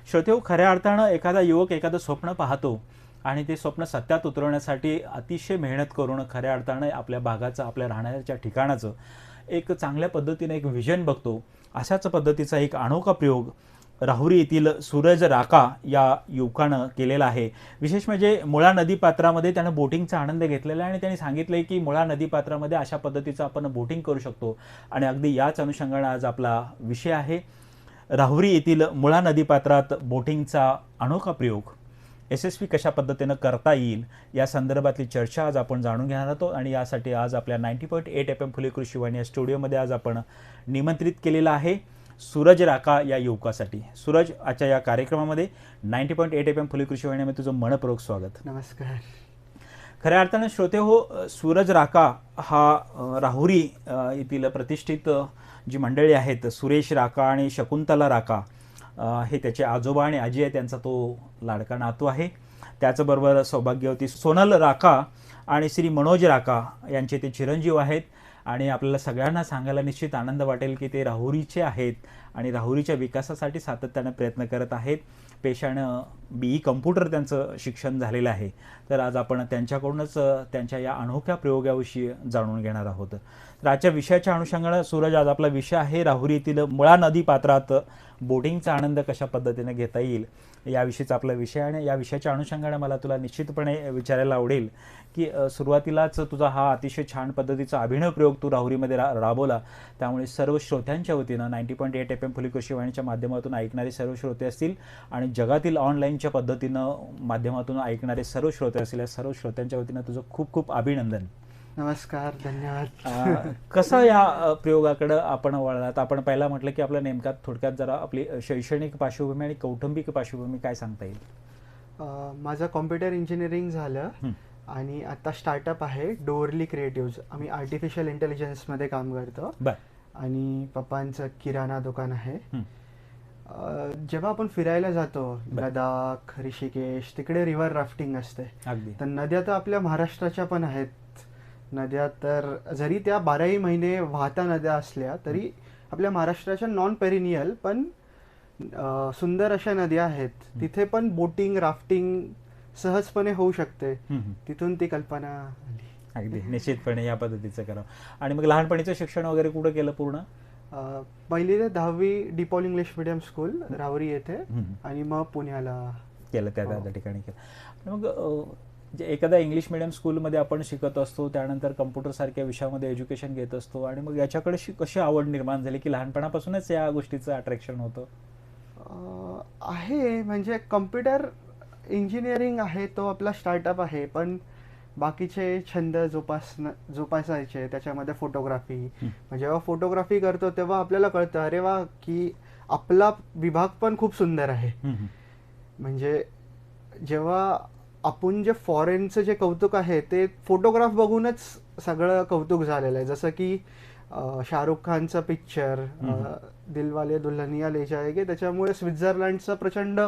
श्रोतेहो, खऱ्या अर्थानं एखादा युवक एखादं स्वप्न पाहतो आणि ते स्वप्न सत्यात उतरवण्यासाठी अतिशय मेहनत करून खऱ्या अर्थानं आपल्या भागाचं, आपल्या राहण्याच्या ठिकाणाचं एक चांगल्या पद्धतीने एक व्हिजन बघतो. अशाच पद्धतीचा एक अनोखा प्रयोग राहुरी येथील सूरज राका या युवकानं केलेला आहे. विशेष म्हणजे मुळा नदीपात्रामध्ये त्यानं बोटिंगचा आनंद घेतलेला आहे आणि त्यांनी सांगितलंय की मुळा नदीपात्रामध्ये अशा पद्धतीचं आपण बोटिंग करू शकतो. आणि अगदी याच अनुषंगाने आज आपला विषय आहे राहुरी येथील मुळा नदीपात्रात बोटिंगचा अनोखा प्रयोग यशस्वी कशा पद्धतीनं करता येईल या संदर्भातली चर्चा आज आपण जाणून घेणार आहोत. आणि यासाठी आज आपल्या 90.8 FM फुले कृषी वाहिनी या स्टुडिओमध्ये आज आपण निमंत्रित केलेलं आहे सूरज राका या युवकासाठी. सूरज, आजच्या या कार्यक्रमामध्ये 90.8 FM फुले कृषी वाहिनीमध्ये तुझं मनपूर्वक स्वागत. नमस्कार. खऱ्या अर्थानं श्रोते हो, सूरज राका हा राहुरी येथील प्रतिष्ठित जी मंडळी आहेत, सुरेश राका आणि शकुंतला राका, हे त्याचे आजोबा आणि आजी आहे, त्यांचा तो लाडका नातू आहे. त्याचबरोबर सौभाग्यवती सोनल राका आणि श्री मनोज राका यांचे ते चिरंजीव आहेत. आणि आपल्याला सगळ्यांना सांगायला निश्चित आनंद वाटेल की ते राहुरीचे आहेत आणि राहुरीच्या विकासासाठी सातत्याने प्रयत्न करत आहेत. पेशानं BE कम्प्युटर त्यांचं शिक्षण झालेलं आहे. तर आज आपण त्यांच्याकडूनच त्यांच्या या अनोख्या प्रयोगाविषयी जाणून घेणार आहोत. तर आजच्या विषयाच्या अनुषंगानं सूरज, आज आपला विषय आहे राहुरी येथील मुळा नदी पात्रात बोटिंगचा आनंद कशा पद्धतीने घेता येईल याविषयीचा आपला विषय. आणि या विषयाच्या अनुषंगाने मला तुला निश्चितपणे विचारायला आवडेल की सुरुवातीलाच तुझा हा अतिशय छान पद्धतीचा अभिनव प्रयोग तू राहुरीमध्ये राबवला. त्यामुळे सर्व श्रोत्यांच्या वतीनं 90.8 FM फुले कृषी वाहिनीच्या माध्यमातून ऐकणारे सर्व श्रोते असतील आणि जगातील ऑनलाईनच्या पद्धतीनं माध्यमातून ऐकणारे सर्व श्रोते असतील, या सर्व श्रोत्यांच्या वतीनं तुझं खूप खूप अभिनंदन. नमस्कार, धन्यवाद. कसं या प्रयोगाकडे आपण वळलात? आपण पहिला म्हटलं की आपल्या नेमक्यात थोडक्यात जरा आपली शैक्षणिक पार्श्वभूमी आणि कौटुंबिक पार्श्वभूमी काय सांगता येईल? माझं कॉम्प्युटर इंजिनिअरिंग झालं आणि आता स्टार्टअप आहे डोरली क्रिएटिव्ह. आम्ही आर्टिफिशियल इंटेलिजन्समध्ये काम करतो आणि पप्पांचं किराणा दुकान आहे. जेव्हा आपण फिरायला जातो लडाख, ऋषिकेश, तिकडे रिव्हर राफ्टिंग असते. तर नद्या तर आपल्या महाराष्ट्राच्या पण आहेत. नद्या तर जरी त्या 12ही महिने वाहता नद्या असल्या तरी आपल्या महाराष्ट्राच्या नॉन पेरिनियल पण सुंदर अशा नद्या आहेत. तिथे पण बोटिंग, राफ्टिंग सहजपणे होऊ शकते. तिथून ती कल्पना आली. अगदी निश्चितपणे या पद्धतीचं करावं. आणि मग लहानपणीचं शिक्षण वगैरे कुठं केलं? पूर्ण 1ली ते 10वी De Paul English medium school Rahuri येथे आणि मग पुण्याला केलं, त्या ठिकाणी केलं. मग एखाद्या इंग्लिश मिडियम स्कूलमध्ये आपण शिकत असतो, त्यानंतर कम्प्युटर सारख्या विषयामध्ये एज्युकेशन घेत असतो आणि मग याच्याकडे कशी आवड निर्माण झाली की लहानपणापासूनच या गोष्टीचं अट्रॅक्शन होतं? आहे म्हणजे कम्प्युटर इंजिनिअरिंग आहे, तो आपला स्टार्टअप आहे, पण बाकीचे छंद जोपासायचे. त्याच्यामध्ये फोटोग्राफी. जेव्हा फोटोग्राफी करतो तेव्हा आपल्याला कळतं अरे वा की आपला विभाग पण खूप सुंदर आहे. म्हणजे जेव्हा आपण जे फॉरेनचं जे कौतुक आहे ते फोटोग्राफ बघूनच सगळं कौतुक झालेलं आहे. जसं की शाहरुख खानचा पिक्चर दिलवाले दुल्हनिया ले जाएंगे, त्याच्यामुळे स्वित्झर्लंडचं प्रचंड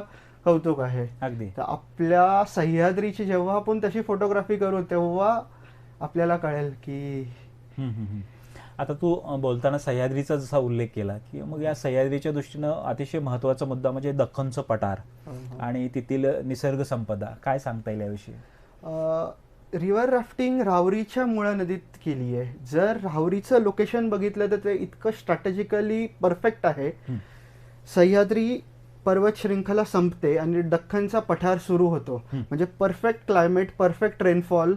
कौतुक आहे. अगदी. तर आपल्या सह्याद्रीची जेव्हा आपण तशी फोटोग्राफी करू तेव्हा आपल्याला कळेल की. आता तू बोलताना सह्याद्रीचा जसा उल्लेख केला की मग या सह्याद्रीच्या दृष्टीनं अतिशय महत्त्वाचा मुद्दा म्हणजे दख्खनचं पठार आणि तेथील निसर्ग संपदा. काय सांगता येईल याविषयी? रिव्हर राफ्टिंग राहुरीच्या मुळा नदीत केली आहे. जर राहुरीचं लोकेशन बघितलं तर ते इतकं स्ट्रॅटेजिकली परफेक्ट आहे. सह्याद्री पर्वत श्रृंखला संपते आणि दख्खनचा पठार सुरू होतो. म्हणजे परफेक्ट क्लायमेट, परफेक्ट रेनफॉल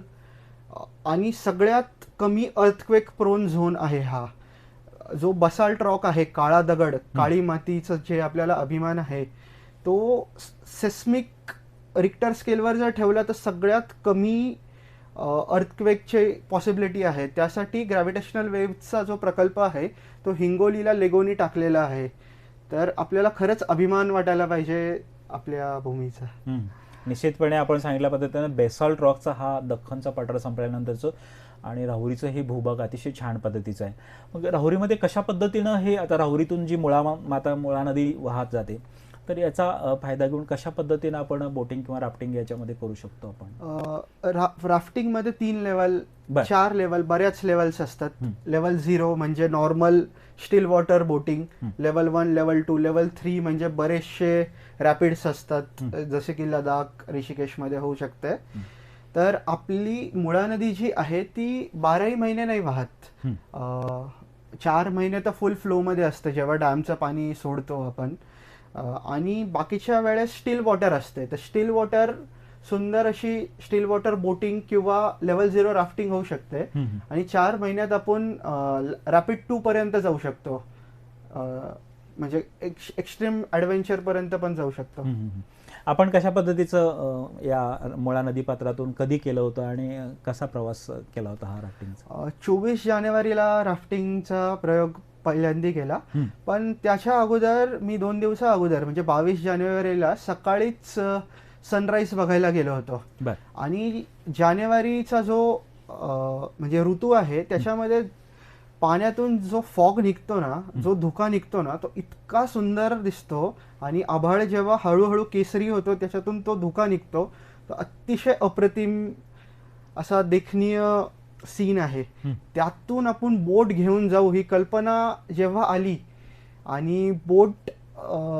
आणि सगळ्यात कमी अर्थक्वेक प्रोन झोन आहे हा. जो बसाल्ट रॉक आहे, काळा दगड, काळी मातीचं जे आपल्याला अभिमान आहे, तो सेस्मिक रिक्टर स्केलवर जर ठेवला तर सगळ्यात कमी अर्थक्वेकचे पॉसिबिलिटी आहे. त्यासाठी ग्रॅव्हिटेशनल वेव्हचा जो प्रकल्प आहे तो हिंगोलीला लेगोनी टाकलेला आहे. तर आपल्याला खरंच अभिमान वाटायला पाहिजे आपल्या भूमीचा. निश्चितपणे आपण सांगितल्या पद्धतीनं बेसॉल्ट रॉकचा हा दख्खनचा पठार संपल्यानंतरचं आणि राहुरीचं हे भूभाग अतिशय छान पद्धतीचं आहे. मग राहुरीमध्ये कशा पद्धतीनं हे, आता राहुरीतून जी मुळा नदी वाहत जाते तर याचा फायदा घेऊन कशा पद्धतीने आपण बोटिंग किंवा राफ्टिंग याच्यामध्ये करू शकतो आपण? राफ्टिंगमध्ये 3 लेवल, बर. 4 लेवल, बऱ्याच लेवल्स असतात. हं. लेवल 0 म्हणजे नॉर्मल स्टील वॉटर बोटिंग, हं. लेवल 1, लेवल 2, लेवल 3 म्हणजे बरेचसे रॅपिड्स असतात, हं. जसे की लडाख, ऋषिकेशमध्ये होऊ शकते. हं. तर आपली मुळा नदी जी आहे ती 12ही महिने नाही वाहत. हं. 4 महिने तर फुल फ्लोमध्ये असतं जेव्हा डॅमचं पाणी सोडतो आपण, आणि बाकीच्या वेळेस स्टील वॉटर असते. तर स्टील वॉटर सुंदर अशी स्टील वॉटर बोटिंग किंवा लेवल 0 राफ्टिंग होऊ शकते. हं, हं. आणि 4 महिन्यात आपण रॅपिड 2 पर्यंत जाऊ शकतो. म्हणजे एक्स्ट्रीम ॲडव्हेंचर पर्यंत पण जाऊ शकतो. हं, हं, हं. आपण कशा पद्धतीचं या मुळा नदीपात्रातून कधी केलं होतं आणि कसा प्रवास केला होता हा राफ्टिंगचा? 24 जानेवारीला राफ्टिंगचा प्रयोग पहिल्यांदा केला. हं. पण त्याच्या अगोदर मी 2 दिवसा अगोदर म्हणजे 22 जानेवारीला सकाळीच सनराईज बघायला गेलो होतो. बर. आणि जानेवारीचा जो म्हणजे ऋतू आहे त्याच्यामध्ये पाण्यातून जो फॉग निघतो ना, जो धुका निघतो ना, तो इतका सुंदर दिसतो. आणि आभाळ जेव्हा हळूहळू केसरी होतो त्याच्यातून तो धुका निघतो, तो अतिशय अप्रतिम असा देखणीय सीन आहे. हं. त्यातून आपण बोट घेऊन जाऊ ही कल्पना जेव्हा आली, आणि बोट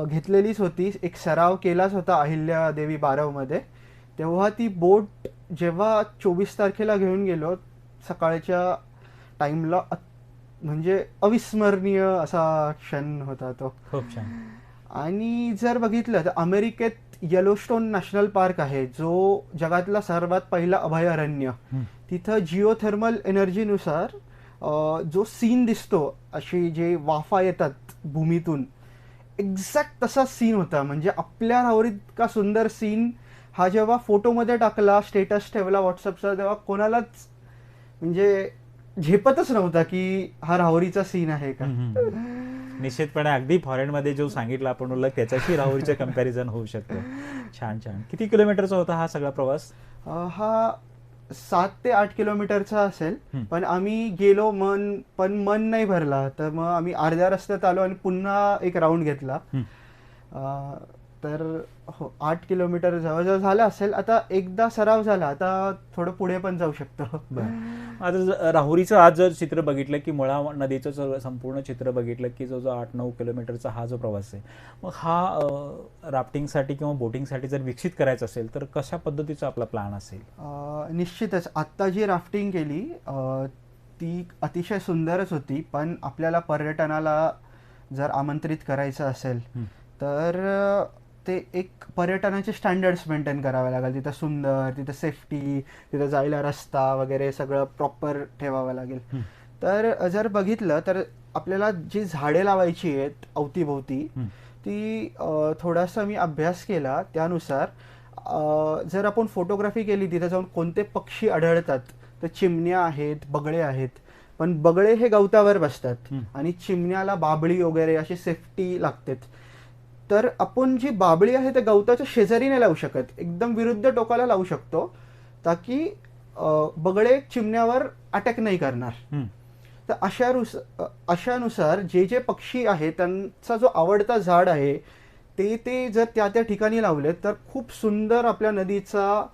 घेतलेलीच होती, एक सराव केलाच होता अहिल्यादेवी बारवमध्ये, तेव्हा ती बोट जेव्हा 24 तारखेला घेऊन गेलो सकाळच्या टाईमला, म्हणजे अविस्मरणीय असा क्षण होता तो. खूप छान. आणि जर बघितलं तर अमेरिकेत येलोस्टोन नॅशनल पार्क आहे, जो जगातला सर्वात पहिला अभयारण्य. हं. तिथं जिओथर्मल एनर्जीनुसार जो सीन दिसतो, अशी जे वाफा येतात भूमीतून, एक्झॅक्ट तसा सीन होता. म्हणजे आपल्या राहुरीत इतका सुंदर सीन हा जेव्हा फोटोमध्ये टाकला, स्टेटस ठेवला व्हॉट्सअपचा, तेव्हा कोणालाच म्हणजे झेपतच नव्हता की हा राहुरीचा सीन आहे का. हं, हं. निश्चितपणे अगदी फॉरेनमध्ये जो सांगितलं आपण उल्लेख त्याच्याशी राहुरीचं कम्पॅरिझन होऊ शकतं. छान छान. किती किलोमीटरचा होता हा सगळा प्रवास? हा 7 ते 8 किलोमीटरचा असेल. हं. पण आम्ही गेलो पण मन नाही भरला, तर मग आम्ही अर्ध्या रस्त्यात आलो आणि पुन्हा एक राऊंड घेतला. हं. तर हो, 8 किलोमीटर जवळजवळ झालं असेल. आता एकदा सराव झाला, आता थोडं पुढे पण जाऊ शकतो. आता राहुरीचं आज जर चित्र बघितलं की मुळा नदीचं संपूर्ण चित्र बघितलं की जो 8-9 किलोमीटरचा हा जो प्रवास आहे, मग हा राफ्टिंगसाठी किंवा बोटिंगसाठी जर विकसित करायचा असेल तर कशा पद्धतीचा आपला प्लॅन असेल? निश्चितच आत्ता जी राफ्टिंग केली ती अतिशय सुंदरच होती. पण आपल्याला पर्यटनाला जर आमंत्रित करायचं असेल तर ते एक पर्यटनाचे स्टँडर्ड्स मेंटेन करावे लागेल. तिथं सुंदर, तिथं सेफ्टी, तिथं जायला रस्ता वगैरे सगळं प्रॉपर ठेवावं लागेल. तर जर बघितलं तर आपल्याला जी झाडे लावायची आहेत अवतीभोवती, ती थोडासा मी अभ्यास केला. त्यानुसार जर आपण फोटोग्राफी केली, तिथं जाऊन कोणते पक्षी आढळतात, तर चिमण्या आहेत, बगळे आहेत. पण बगळे हे गवतावर बसतात आणि चिमण्याला बाबळी वगैरे अशी सेफ्टी लागते. तर आपण जी बाबळी आहे ते गवताच्या शेजारी नाही लावू शकत, एकदम विरुद्ध टोकाला लावू शकतो, ताकी बगळे चिमण्यावर अटॅक नाही करणार. तर अशानुसार जे जे पक्षी आहेत त्यांचा जो आवडता झाड आहे ते जर त्या ठिकाणी लावले तर खूप सुंदर आपल्या नदीचा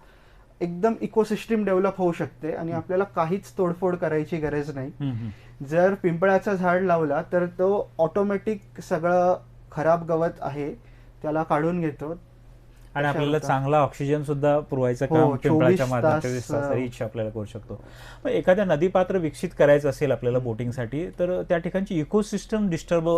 एकदम इकोसिस्टम डेव्हलप होऊ शकते आणि आपल्याला काहीच तोडफोड करायची गरज नाही. जर पिंपळाचं झाड लावला तर तो ऑटोमॅटिक सगळं खराब गवत आहे त्याला काढून घेतो आणि आपल्याला चांगला ऑक्सिजन सुद्धा पुरवायचं काम पिंपळाच्या माध्यमातून 24 तास रीच आपल्याला करू शकतो. मग एखाद्या नदीपात्र विकसित करायचं असेल आपल्याला बोटिंगसाठी तर त्या ठिकाणची इकोसिस्टम डिस्टर्ब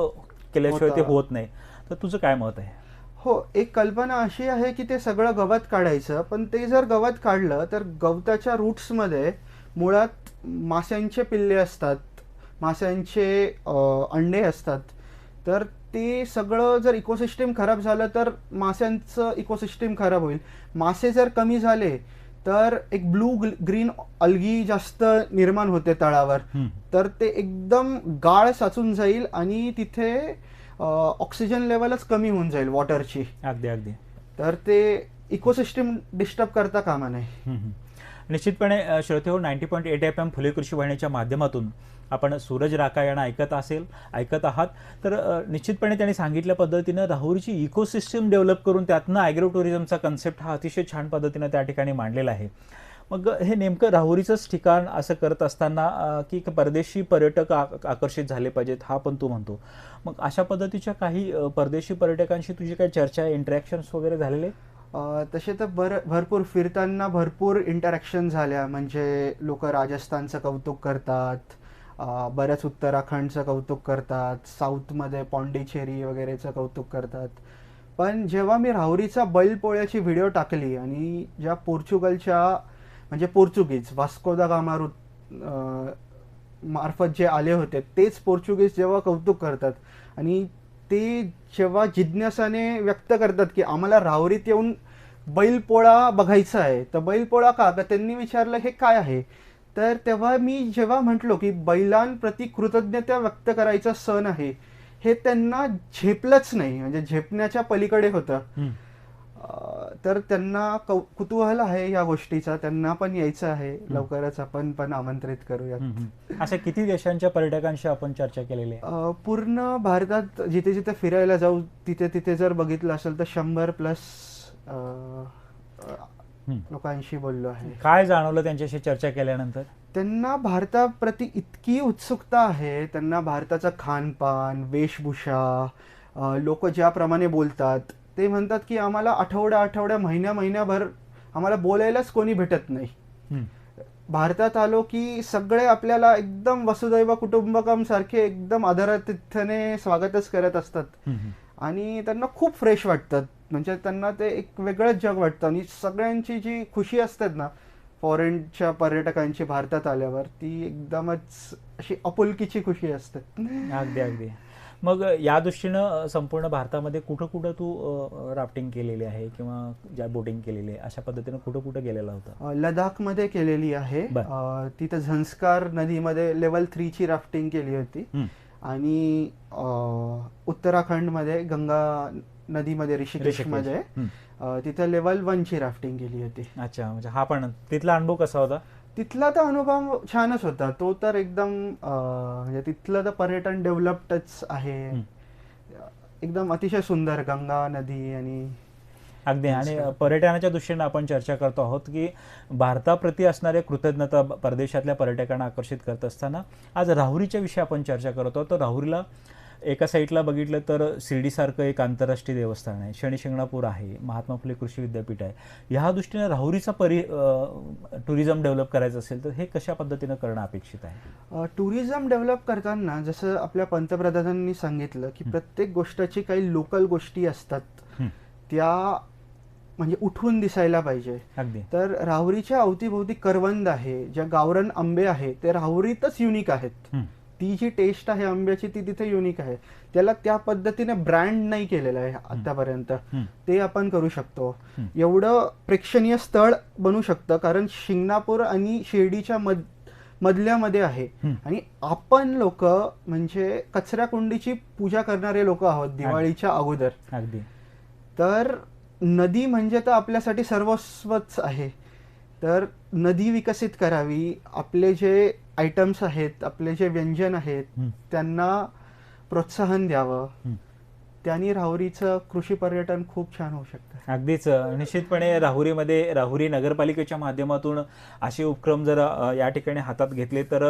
केल्याशिवाय ते होत नाही. तर तुझं काय मत आहे? हो, एक कल्पना अशी आहे की ते सगळं गवत काढायचं, पण ते जर गवत काढलं तर गवताच्या रूट्समध्ये मुळात माशांचे पिल्ले असतात, माशांचे अंडे असतात. तर ते सगळं जर इकोसिस्टम खराब झालं तर माशांचं इकोसिस्टम खराब होईल. मासे जर कमी झाले तर एक ब्लू ग्रीन अल्गी जास्त निर्माण होते तळावर, तर ते एकदम गाळ साचून जाईल आणि तिथे ऑक्सिजन लेवलच कमी होऊन जाईल वॉटरची. अगदी अगदी. तर ते इकोसिस्टम डिस्टर्ब करता कामा नये. निश्चितपणे श्रोतेहो 90.8 FM फुले कृषी वाहिनीच्या माध्यमातून आपण सूरज राका यांना ऐकत आहात. तर निश्चितपणे त्यांनी सांगितल्या पद्धतीनं राहुरीची इकोसिस्टम डेव्हलप करून त्यातनं ॲग्रो टुरिझमचा कन्सेप्ट हा अतिशय छान पद्धतीनं त्या ठिकाणी मांडलेला आहे. मग हे नेमकं राहुरीचंच ठिकाण असं करत असताना की परदेशी पर्यटक आकर्षित झाले पाहिजेत हा पण तू म्हणतो. मग अशा पद्धतीच्या काही परदेशी पर्यटकांशी तुझी काही चर्चा, इंटरॅक्शन्स वगैरे झालेले? तसे तर भरपूर फिरताना भरपूर इंटरॅक्शन झाल्या. म्हणजे लोक राजस्थानचं कौतुक करतात, बऱ्याच उत्तराखंडचं कौतुक करतात, साऊथमध्ये पॉंडिचेरी वगैरेचं कौतुक करतात. पण जेव्हा मी राहुरीचा बैलपोळ्याची व्हिडिओ टाकली आणि ज्या पोर्चुगलच्या म्हणजे पोर्चुगीज वास्को दा गामा मार्फत जे आले होते तेच पोर्चुगीज जेव्हा कौतुक करतात आणि ते जेव्हा जिज्ञासाने व्यक्त करतात की आम्हाला राहुरीत येऊन बैलपोळा बघायचा आहे, तर बैलपोळा का? तर त्यांनी विचारलं हे काय आहे? तर तेव्हा मी जेव्हा म्हटलो की बैलांप्रती कृतज्ञता व्यक्त करायचा सण आहे, हे त्यांना झेपलंच नाही. म्हणजे झेपण्याच्या पलीकडे होतं. तर त्यांना कुतूहल आहे या गोष्टीचा, त्यांना पण यायचं आहे. लवकरच आपण पण आमंत्रित करूयात. अशा किती देशांच्या पर्यटकांशी आपण चर्चा केलेली आहे? पूर्ण भारतात जिथे जिथे फिरायला जाऊ तिथे तिथे जर बघितलं असेल तर 100+ लोकांशी बोललो आहे. काय जाणवलं त्यांच्याशी चर्चा केल्यानंतर? त्यांना भारताप्रती इतकी उत्सुकता आहे. त्यांना भारताचं खानपान, वेशभूषा, लोक ज्याप्रमाणे बोलतात, ते म्हणतात की आम्हाला आठवड्या महिन्याभर आम्हाला बोलायलाच कोणी भेटत नाही. भारतात आलो की सगळे आपल्याला एकदम वसुदैव कुटुंबकम सारखे एकदम आदरातिथ्याने स्वागतच करत असतात आणि त्यांना खूप फ्रेश वाटतात. म्हणजे त्यांना ते एक वेगळंच जग वाटतं आणि सगळ्यांची जी खुशी असतात ना फॉरेनच्या पर्यटकांची भारतात आल्यावर, ती एकदमच अशी आपुलकीची खुशी असते. अगदी. मग या दृष्टीनं संपूर्ण भारतामध्ये कुठं तू राफ्टिंग केलेली आहे किंवा ज्या बोटिंग केलेली आहे अशा पद्धतीनं कुठं गेलेला होता? लडाखमध्ये केलेली आहे. तिथं झंस्कार नदीमध्ये लेवल 3 ची राफ्टिंग केली होती आणि उत्तराखंडमध्ये गंगा नदीमध्ये ऋषिकेशमध्ये तिथं लेवल 1 ची राफ्टिंग केली होती. अच्छा, म्हणजे हा पण तिथला अनुभव कसा होता? तिथला तर अनुभव छानच होता. तो तर एकदम म्हणजे तिथलं तर पर्यटन डेव्हलप्डच आहे. एकदम अतिशय सुंदर गंगा नदी आणि अगदी. आणि पर्यटनाच्या दृष्टीने आपण चर्चा करतो आहोत की भारताप्रती असणारे कृतज्ञता परदेशातल्या पर्यटकांना आकर्षित करत असताना आज राहुरीच्या विषयी आपण चर्चा करत आहोत. तर राहुरीला एका साईडला बघितलं तर शिर्डीसारखं एक आंतरराष्ट्रीय देवस्थान आहे, शनी शिंगणापूर आहे, महात्मा फुले कृषी विद्यापीठ आहे. ह्या दृष्टीने राहुरीचा टुरिझम डेव्हलप करायचं असेल तर हे कशा पद्धतीनं करणं अपेक्षित आहे? टुरिझम डेव्हलप करताना जसं आपल्या पंतप्रधानांनी सांगितलं की प्रत्येक गोष्टीची काही लोकल गोष्टी असतात, त्या म्हणजे उठून दिसायला पाहिजे. अगदी. तर राहुरीच्या अवतीभोवती करवंद आहे, ज्या गावरान आंबे आहे ते राहुरीतच युनिक आहेत. ती जी टेस्ट आहे आंब्याची ती तिथे युनिक आहे. त्याला त्या पद्धतीने ब्रँड नाही केलेलं आहे आतापर्यंत. ते आपण करू शकतो. एवढं प्रेक्षणीय स्थळ बनू शकतं कारण शिंगणापूर आणि शिर्डीच्या मधल्यामध्ये आहे आणि आपण लोक म्हणजे कचरा कुंडीची पूजा करणारे लोक आहोत दिवाळीच्या अगोदर. अगदी. तर नदी म्हणजे तर आपल्यासाठी सर्वस्वच आहे. तर नदी विकसित करावी, आपले जे आयटम्स आहेत, आपले जे व्यंजन आहेत त्यांना प्रोत्साहन द्यावं. त्यांनी राहुरीचं कृषी पर्यटन खूप छान होऊ शकतं. अगदीच. निश्चितपणे राहुरीमध्ये राहुरी नगरपालिकेच्या माध्यमातून असे उपक्रम जर या ठिकाणी हातात घेतले तर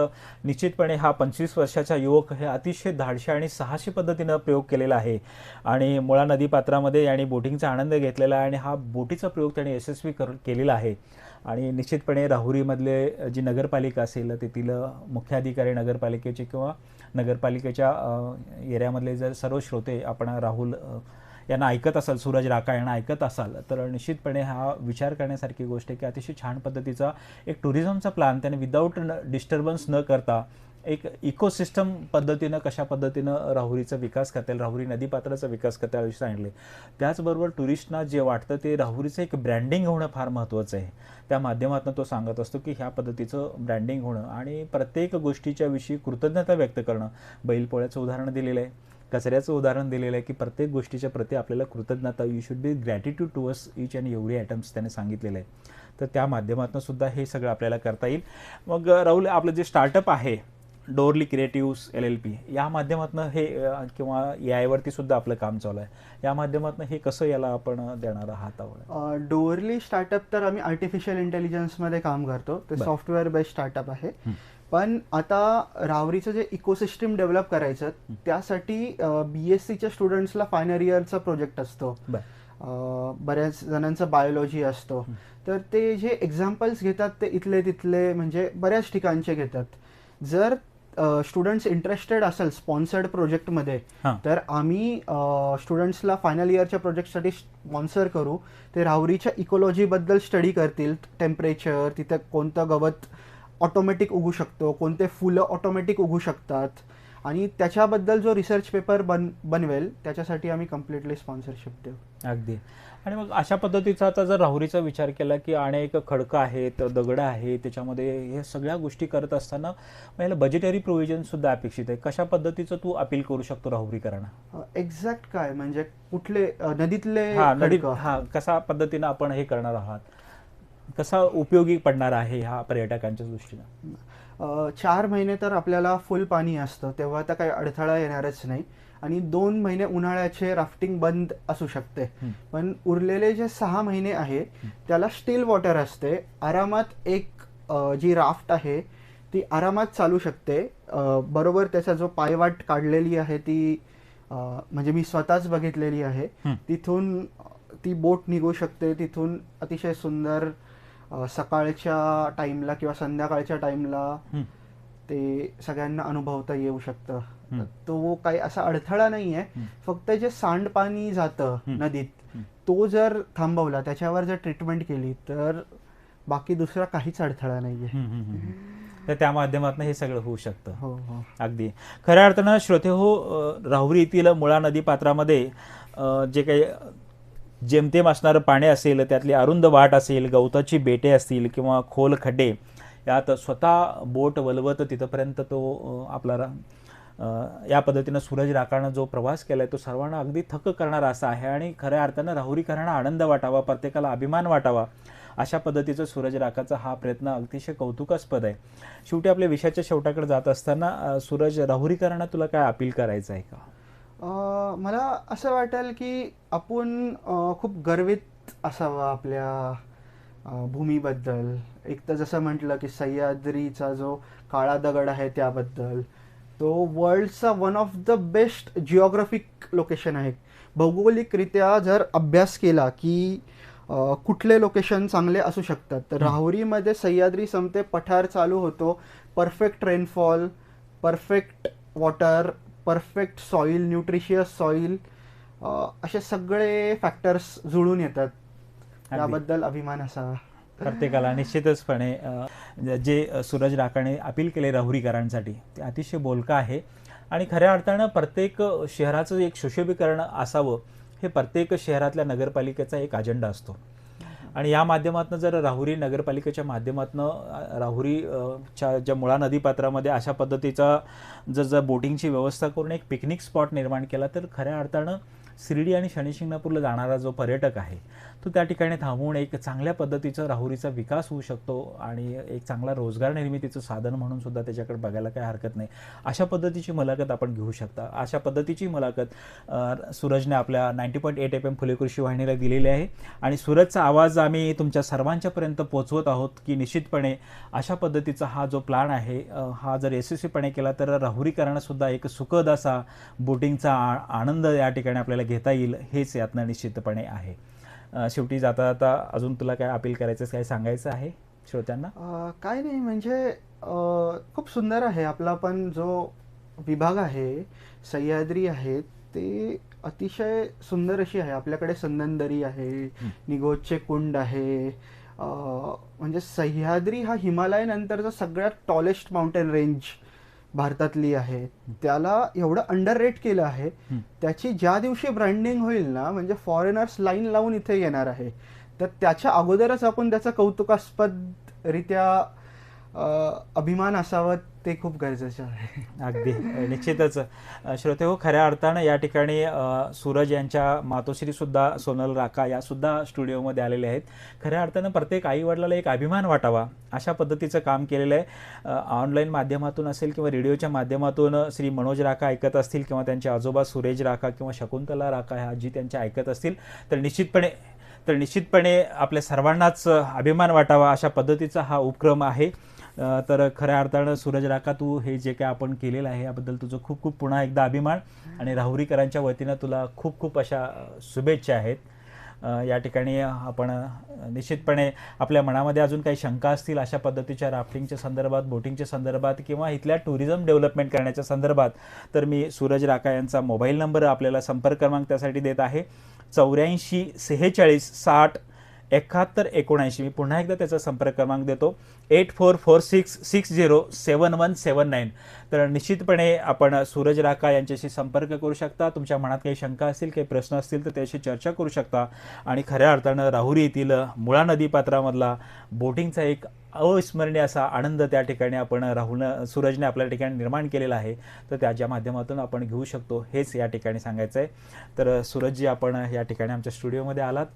निश्चितपणे हा 25 वर्षाचा युवक हे अतिशय धाडशी आणि साहसी पद्धतीनं प्रयोग केलेला आहे आणि मुळा नदीपात्रामध्ये आणि बोटिंगचा आनंद घेतलेला आहे आणि हा बोटीचा प्रयोग त्याने यशस्वी केलेला आहे. आणि निश्चितपणे राहुरीमधले जी नगरपालिका असेल तेथील मुख्याधिकारी नगरपालिकेचे किंवा नगरपालिकेच्या एरियामधले जर सर्व श्रोते आपण राहुल यांना ऐकत असाल, सूरज राका यांना ऐकत असाल तर निश्चितपणे हा विचार करण्यासारखी गोष्ट आहे की अतिशय छान पद्धतीचा एक टुरिझमचा प्लॅन त्याने विदाऊट डिस्टर्बन्स न करता एक इकोसिस्टम पद्धतीनं कशा पद्धतीनं राहुरीचा विकास करता येईल, राहुरी नदीपात्राचा विकास करता येईल सांगितले. त्याचबरोबर टुरिस्टना जे वाटतं ते राहुरीचं एक ब्रँडिंग होणं फार महत्त्वाचं आहे. त्या माध्यमातून तो सांगत असतो की ह्या पद्धतीचं ब्रँडिंग होणं आणि प्रत्येक गोष्टीच्या विषयी कृतज्ञता व्यक्त करणं. बैलपोळ्याचं उदाहरण दिलेलं आहे, कचऱ्याचं उदाहरण दिलेलं आहे की प्रत्येक गोष्टीच्या प्रती आपल्याला कृतज्ञता, you should be gratitude towards each and every items त्याने सांगितलेलं आहे. तर त्या माध्यमातून सुद्धा हे सगळं आपल्याला करता येईल. मग राहुल, आपलं जे स्टार्टअप आहे डोरली क्रिएटिव्स LLP, या माध्यमातून हे किंवा AI वरती सुद्धा आपलं काम चालू आहे, या माध्यमातून हे कसं याला आपण देणार आहात आवड? डोअरली स्टार्टअप तर आम्ही आर्टिफिशियल इंटेलिजन्समध्ये काम करतो. ते बरं. सॉफ्टवेअर बेस्ड स्टार्टअप आहे. पण आता रावरीचं जे इकोसिस्टम डेव्हलप करायचं त्यासाठी BSCच्या स्टुडंट्सला फायनल इयरचा प्रोजेक्ट असतो. बऱ्याच जणांचा बायोलॉजी असतो. तर ते जे एक्झाम्पल्स घेतात ते इथले तिथले म्हणजे बऱ्याच ठिकाणचे घेतात. जर स्टुडंट्स इंटरेस्टेड असेल स्पॉन्सर्ड प्रोजेक्टमध्ये तर आम्ही स्टुडंट्सला फायनल इयरच्या प्रोजेक्टसाठी स्पॉन्सर करू. ते राहुरीच्या इकोलॉजीबद्दल स्टडी करतील. टेम्परेचर, तिथे कोणतं गवत ऑटोमॅटिक उगू शकतो, कोणते फुलं ऑटोमॅटिक उगू शकतात, आणि त्याच्याबद्दल जो रिसर्च पेपर बनवेल त्याच्यासाठी आम्ही कम्प्लिटली स्पॉन्सरशिप देऊ. अगदी. आणि मग अशा पद्धतीचा आता जर राहुरीचा विचार केला की अनेक खडकं आहेत, दगडं आहेत, त्याच्यामध्ये हे सगळ्या गोष्टी करत असताना याला बजेटरी प्रोव्हिजन सुद्धा अपेक्षित आहे. कशा पद्धतीचं तू अपील करू शकतो राहुरीकरांना? एक्झॅक्ट काय म्हणजे कुठले नदीतले नदीत कशा पद्धतीनं आपण हे करणार आहात, कसा उपयोगी पडणार आहे ह्या पर्यटकांच्या दृष्टीनं? 4 महिने तर आपल्याला फुल पाणी असतं, तेव्हा तर काही अडथळा येणारच नाही. आणि 2 महिने उन्हाळ्याचे राफ्टिंग बंद असू शकते. पण उरलेले जे 6 महिने आहे त्याला स्टील वॉटर असते. आरामात एक जी राफ्ट आहे ती आरामात चालू शकते. बरोबर त्याचा जो पायवाट काढलेली आहे ती म्हणजे मी स्वतःच बघितलेली आहे. तिथून ती बोट निघू शकते. तिथून अतिशय सुंदर सकाळच्या टाइमला किंवा संध्याकाळच्या टाइमला ते सगळ्यांना अनुभवता येऊ शकतं. तो काही असा अडथळा नाहीये. फक्त जे सांडपाणी जातं नदीत तो जर थांबवला, त्याच्यावर जर ट्रीटमेंट केली तर बाकी दुसरा काहीच अडथळा नाहीये. तर त्या माध्यमातून हे सगळं होऊ शकतं. हो हो. अगदी खऱ्या अर्थानं श्रोते हो, राहुरी येथील मुळा नदी पात्रामध्ये जे काही जेमतेम असणारं पाणी असेल, त्यातली अरुंद वाट असेल, गवताची बेटे असतील किंवा खोल खड्डे, यात स्वतः बोट वलवत तिथपर्यंत तो आपला या पद्धतीनं सूरज राकानं जो प्रवास केला आहे तो सर्वांना अगदी थक्क करणारा असा आहे. आणि खऱ्या अर्थानं राहुरीकरांना आनंद वाटावा, प्रत्येकाला अभिमान वाटावा, अशा पद्धतीचं सूरज राकाचा हा प्रयत्न अतिशय कौतुकास्पद आहे. शेवटी आपल्या विषयाच्या शेवटाकडे जात असताना सूरज, राहुरीकरांना तुला काय अपील करायचं आहे का? मला असं वाटेल की आपण खूप गर्वित असावं आपल्या भूमीबद्दल. एक तर जसं म्हटलं की सह्याद्रीचा जो काळा दगड आहे त्याबद्दल, तो वर्ल्डचा one of the best geographic location आहे. भौगोलिकरित्या जर अभ्यास केला की कुठले लोकेशन चांगले असू शकतात तर राहुरीमध्ये सह्याद्री संपते, पठार चालू होतो, perfect rainfall, perfect water, perfect soil, nutritious soil, असे सगळे फॅक्टर्स जुळून येतात. त्याबद्दल अभिमान असावा प्रत्येकाला. निश्चितचपणे जे सूरज राकाने अपील केले राहुरीकरांसाठी ते अतिशय बोलकं आहे. आणि खऱ्या अर्थानं प्रत्येक शहराचं एक सुशोभीकरण असावं हे प्रत्येक शहरातल्या नगरपालिकेचा एक अजेंडा असतो. आणि या माध्यमातून जर राहुरी नगरपालिकेच्या माध्यमातून राहुरीच्या ज्या मुळा नदीपात्रामध्ये अशा पद्धतीचा जर बोटिंगची व्यवस्था करून एक पिकनिक स्पॉट निर्माण केला तर खऱ्या अर्थानं शिर्डी आणि शनिशिंगणापूरला जाणारा जो पर्यटक आहे तो त्या ठिकाणी थांबवून एक चांगल्या पद्धतीचा राहुरीचा विकास होऊ शकतो आणि एक चांगला रोजगार निर्मितीचं साधन म्हणून सुद्धा त्याच्याकडे बघायला काही हरकत नाही. अशा पद्धतीची मुलाखत आपण घेऊ शकता. अशा पद्धतीची मुलाखत सूरजने आपल्या 90.8 FM फुले कृषी वाहिनीला दिलेली आहे. आणि सूरजचा आवाज आम्ही तुमच्या सर्वांच्यापर्यंत पोहोचवत आहोत की निश्चितपणे अशा पद्धतीचा हा जो प्लॅन आहे हा जर यशस्वीपणे केला तर राहुरीकरांना सुद्धा एक सुखद असा बोटिंगचा आनंद या ठिकाणी आपल्याला घेता येईल, हेच यातनं निश्चितपणे आहे. शेवटी जाता जाता अजून तुला काय अपील करायचं, काय सांगायचं आहे श्रोत्यांना? काय नाही, म्हणजे खूप सुंदर आहे आपला पण जो विभाग आहे, सह्याद्री आहे, ते अतिशय सुंदर अशी आहे. आपल्याकडे संदनदरी आहे, निगोजचे कुंड आहे. म्हणजे सह्याद्री हा हिमालयानंतरचा सगळ्यात टॉलेस्ट माउंटेन रेंज भारतातली आहे. त्याला एवढं अंडर रेट केलं आहे. त्याची ज्या दिवशी ब्रँडिंग होईल ना, म्हणजे फॉरेनर्स लाईन लावून इथे येणार आहे. तर त्याच्या अगोदरच आपण त्याचा कौतुकास्पद रित्या अभिमान असावा ते खूप गरजेचं आहे. अगदी निश्चितच. श्रोते हो, खऱ्या अर्थानं या ठिकाणी सूरज यांच्या मातोश्री सुद्धा सोनल राका या सुद्धा स्टुडिओमध्ये आलेले आहेत. खऱ्या अर्थानं प्रत्येक आई वडिलाला एक अभिमान वाटावा अशा पद्धतीचं काम केलेलं आहे. ऑनलाईन माध्यमातून असेल किंवा रेडिओच्या माध्यमातून श्री मनोज राका ऐकत असतील किंवा त्यांचे आजोबा सुरेश राका किंवा शकुंतला राका ह्या आजी त्यांच्या ऐकत असतील तर निश्चितपणे आपल्या सर्वांनाच अभिमान वाटावा अशा पद्धतीचा हा उपक्रम आहे. तर खऱ्या अर्थानं सूरज राका, तू हे जे काय आपण केलेलं आहे याबद्दल तुझं खूप खूप पुन्हा एकदा अभिमान आणि राहुरीकरांच्या वतीनं तुला खूप खूप अशा शुभेच्छा आहेत. या ठिकाणी आपण निश्चितपणे आपल्या मनामध्ये अजून काही शंका असतील अशा पद्धतीच्या राफ्टिंगच्या संदर्भात, बोटिंगच्या संदर्भात किंवा इथल्या टुरिझम डेव्हलपमेंट करण्याच्या संदर्भात, तर मी सूरज राका यांचा मोबाईल नंबर आपल्याला संपर्क क्रमांक त्यासाठी देत आहे 84 46 60 71 79. मी पुन्हा एकदा त्याचा संपर्क क्रमांक देतो 8446607179. तर निश्चितपणे आपण सूरज राका यांच्याशी संपर्क करू शकता. तुमच्या मनात काही शंका असतील, काही प्रश्न असतील तर त्याशी चर्चा करू शकता. आणि खऱ्या अर्थानं राहुरी येथील मुळा नदीपात्रामधला बोटिंगचा एक अविस्मरणीय असा आनंद त्या ठिकाणी आपण सूरजने आपल्या ठिकाणी निर्माण केलेला आहे, तर त्याच्या माध्यमातून आपण घेऊ शकतो हेच या ठिकाणी सांगायचं आहे. तर सूरजजी, आपण या ठिकाणी आमच्या स्टुडिओमध्ये आलात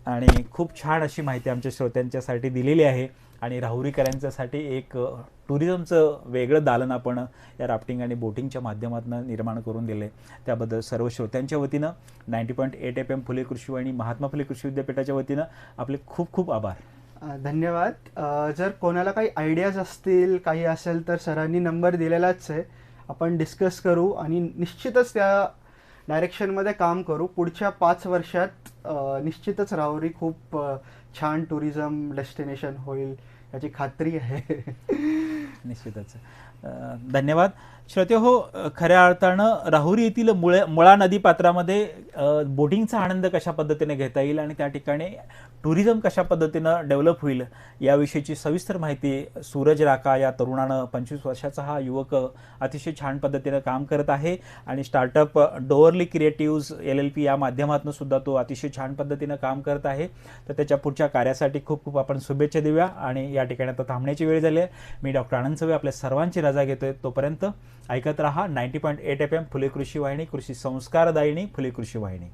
आणि खूप छान अशी माहिती आमच्या श्रोत्यांच्यासाठी दिलेली आहे आणि राहुरीकरांच्यासाठी एक टुरिझमचं वेगळं दालन आपण या राफ्टिंग आणि बोटिंगच्या माध्यमातून निर्माण करून दिले. त्याबद्दल सर्व श्रोत्यांच्या वतीनं 90.8 FM फुले कृषी वाहिनी, महात्मा फुले कृषी विद्यापीठाच्या वतीनं आपले खूप खूप आभार. धन्यवाद. जर कोणाला काही आयडियाज असतील, काही असेल तर सरांनी नंबर दिलेलाच आहे, आपण डिस्कस करू आणि निश्चितच त्या डायरेक्शनमध्ये काम करू. पुढच्या 5 वर्षात निश्चितच राहुरी खूप छान टुरिझम डेस्टिनेशन होईल याची खात्री आहे. निश्चितच. धन्यवाद. श्रोते हो, खऱ्या अर्थानं राहुरी येथील मुळा नदीपात्रामध्ये बोटिंगचा आनंद कशा पद्धतीने घेता येईल आणि त्या ठिकाणी टुरिझम कशा पद्धतीनं डेव्हलप होईल याविषयीची सविस्तर माहिती सूरज राका या तरुणानं, 25 वर्षाचा हा युवक अतिशय छान पद्धतीनं काम करत आहे आणि स्टार्टअप डोअरली क्रिएटिव्ज LLP या माध्यमातून सुद्धा तो अतिशय छान पद्धतीनं काम करत आहे. तर त्याच्या पुढच्या कार्यासाठी खूप खूप आपण शुभेच्छा देऊया आणि या ठिकाणी आता थांबण्याची वेळ झाली आहे. मी डॉक्टर आनंद चव्हाण आपल्या सर्वांची रजा घेतोय. तोपर्यंत ऐकत रहा 90.8 FM फुले कृषी वाहिनी, कृषी संस्कारदायिनी फुले कृषी वाहिनी.